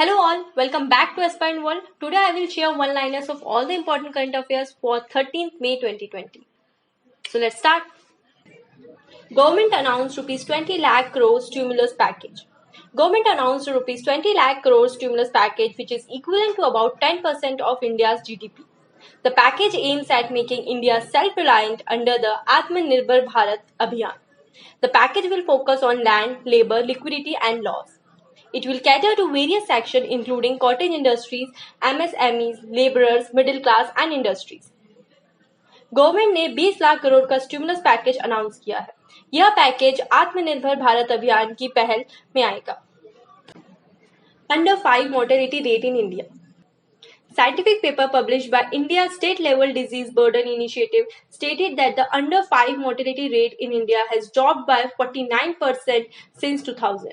Hello all, welcome back to Aspirant World. Today I will share one-liners of all the important current affairs for 13th May 2020. So let's start. Government announced rupees 20 lakh crore stimulus package. Government announced rupees 20 lakh crore stimulus package which is equivalent to about 10% of India's GDP. The package aims at making India self-reliant under the Atmanirbhar Bharat Abhiyan. The package will focus on land, labor, liquidity and laws. It will cater to various sections including cottage industries, MSMEs, laborers, middle class and industries. Government ने 20 लाख करोड़ का stimulus package announce किया है। यह package आत्मनिर्भर भारत अभियान की पहल में आएगा। Under 5 mortality rate in India. Scientific paper published by India State Level Disease Burden Initiative stated that the under 5 mortality rate in India has dropped by 49% since 2000.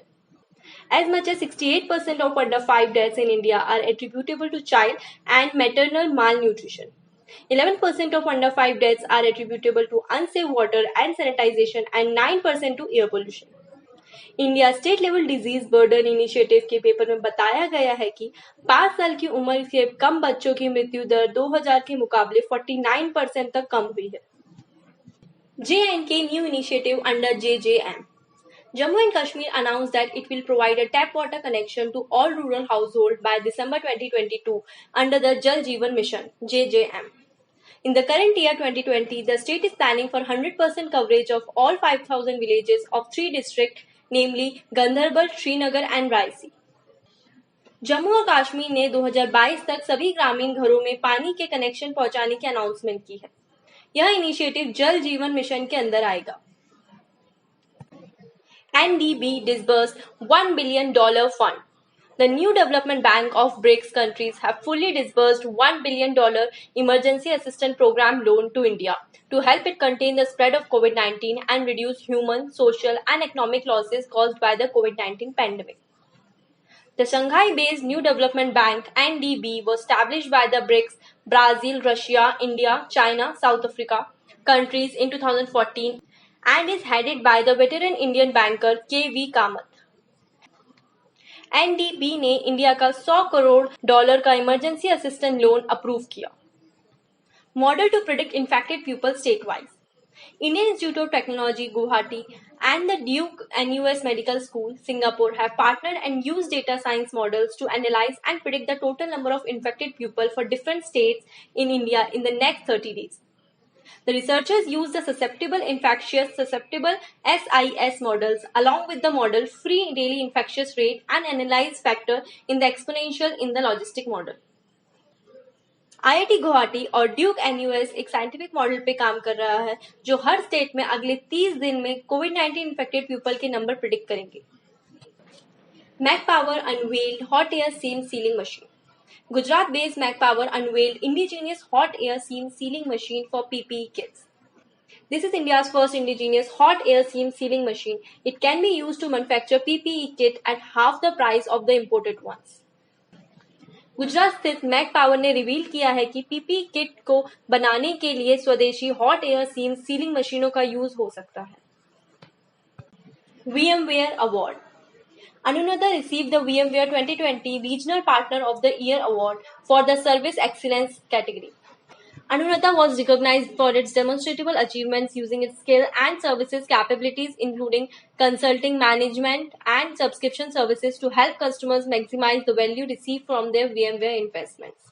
As much as 68% of under 5 deaths in India are attributable to child and maternal malnutrition. 11% of under 5 deaths are attributable to unsafe water and sanitization and 9% to air pollution. India state level disease burden initiative के paper में बताया गया है कि 5 साल की उम्र के कम बच्चों की मृत्यु दर 2000 के मुकाबले 49% तक कम हुई है। J&K new initiative under JJM. Jammu and Kashmir announced that it will provide a tap water connection to all rural households by December 2022 under the Jal Jeevan Mission (JJM). In the current year 2020, the state is planning for 100% coverage of all 5,000 villages of 3 districts, namely Gandharbal, Srinagar and Raisi. Jammu और कश्मीर ने 2022 तक सभी ग्रामीण घरों में पानी के connection पहुंचाने की अनाउंसमेंट की है। यह इनिशिएटिव जल जीवन मिशन के अंदर आएगा। NDB disbursed $1 billion fund. The new development bank of BRICS countries have fully disbursed $1 billion emergency assistance program loan to India to help it contain the spread of COVID-19 and reduce human, social and economic losses caused by the COVID-19 pandemic. The Shanghai-based New Development Bank (NDB) was established by the BRICS, Brazil, Russia, India, China, South Africa countries in 2014 and is headed by the veteran Indian banker K.V. Kamath. NDB ने India का $100 करोड़ का emergency assistance loan approve किया। Model to predict infected people state wise. Indian Institute of Technology Guwahati and the Duke NUS Medical School Singapore have partnered and used data science models to analyze and predict the total number of infected people for different states in India in the next 30 days. The researchers used the susceptible SIS models along with the model free daily infectious rate and analyze factor in the exponential in the logistic model. IIT Guwahati और Duke NUS एक scientific model पे काम कर रहा है जो हर state में अगले 30 दिन में कोविड-19 इन्फेक्टेड पीपल के नंबर प्रिडिक्ट करेंगे। Mac Power unveiled hot air seam sealing machine. Gujarat-based Mac Power unveiled indigenous hot air seam sealing machine for PPE kits. This is India's first indigenous hot air seam sealing machine. It can be used to manufacture PPE kit at half the price of the imported ones. Gujarat स्थित Mac power ने reveal किया है कि PPE kit को बनाने के लिए स्वदेशी हॉट एयर सीम सीलिंग मशीनों का यूज हो सकता है। VMware award. Anunadha received the VMware 2020 Regional Partner of the Year Award for the Service Excellence category. Anunadha was recognized for its demonstrable achievements using its skill and services capabilities including consulting, management and subscription services to help customers maximize the value received from their VMware investments.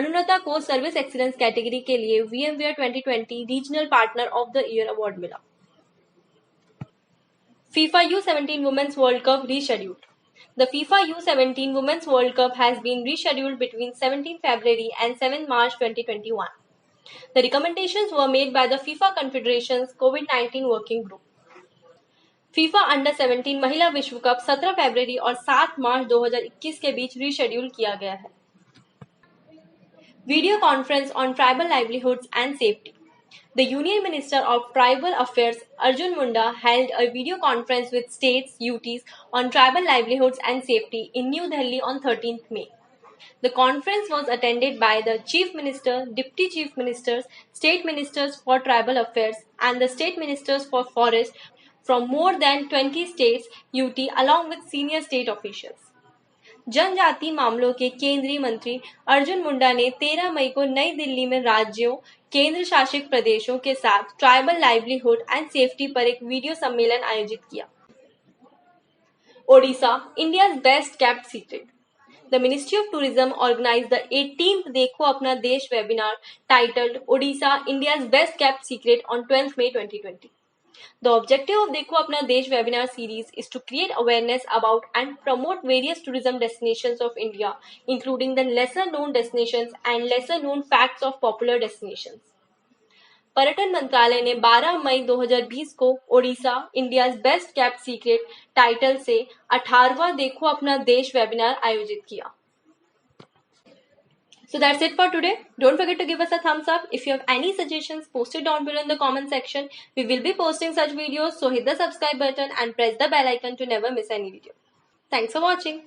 Anunadha को Service Excellence category के लिए VMware 2020 Regional Partner of the Year Award मिला। FIFA U17 Women's World Cup rescheduled. The FIFA U17 Women's World Cup has been rescheduled between 17 February and 7 March 2021. The recommendations were made by the FIFA Confederation's COVID-19 Working Group. FIFA Under 17 महिला विश्व cup 17 फरवरी और 7 मार्च 2021 के बीच reschedule किया गया है। Video conference on tribal livelihoods and safety. The Union Minister of Tribal Affairs Arjun Munda held a video conference with states UTs on tribal livelihoods and safety in New Delhi on 13th May. The conference was attended by the Chief Minister, Deputy Chief Ministers, State Ministers for Tribal Affairs and the State Ministers for Forest from more than 20 states UT along with senior state officials. जनजाति मामलों के केंद्रीय मंत्री अर्जुन मुंडा ने 13 मई को नई दिल्ली में राज्यों, केंद्र शासित प्रदेशों के साथ ट्राइबल लाइवलीहुड एंड सेफ्टी पर एक वीडियो सम्मेलन आयोजित किया। Odisha, India's best kept secret. The Ministry of Tourism organized the 18th Dekho Apna Desh webinar titled Odisha, India's best kept secret on 12th May 2020. The objective of Dekho Apna Desh webinar series is to create awareness about and promote various tourism destinations of India, including the lesser known destinations and lesser known facts of popular destinations. पर्यटन मंत्रालय ने 12 मई 2020 को Odisha India's best kept secret title से 18वां देखो अपना देश webinar आयोजित किया। So that's it for today. Don't forget to give us a thumbs up. If you have any suggestions, post it down below in the comment section. We will be posting such videos, so hit the subscribe button and press the bell icon to never miss any video. Thanks for watching.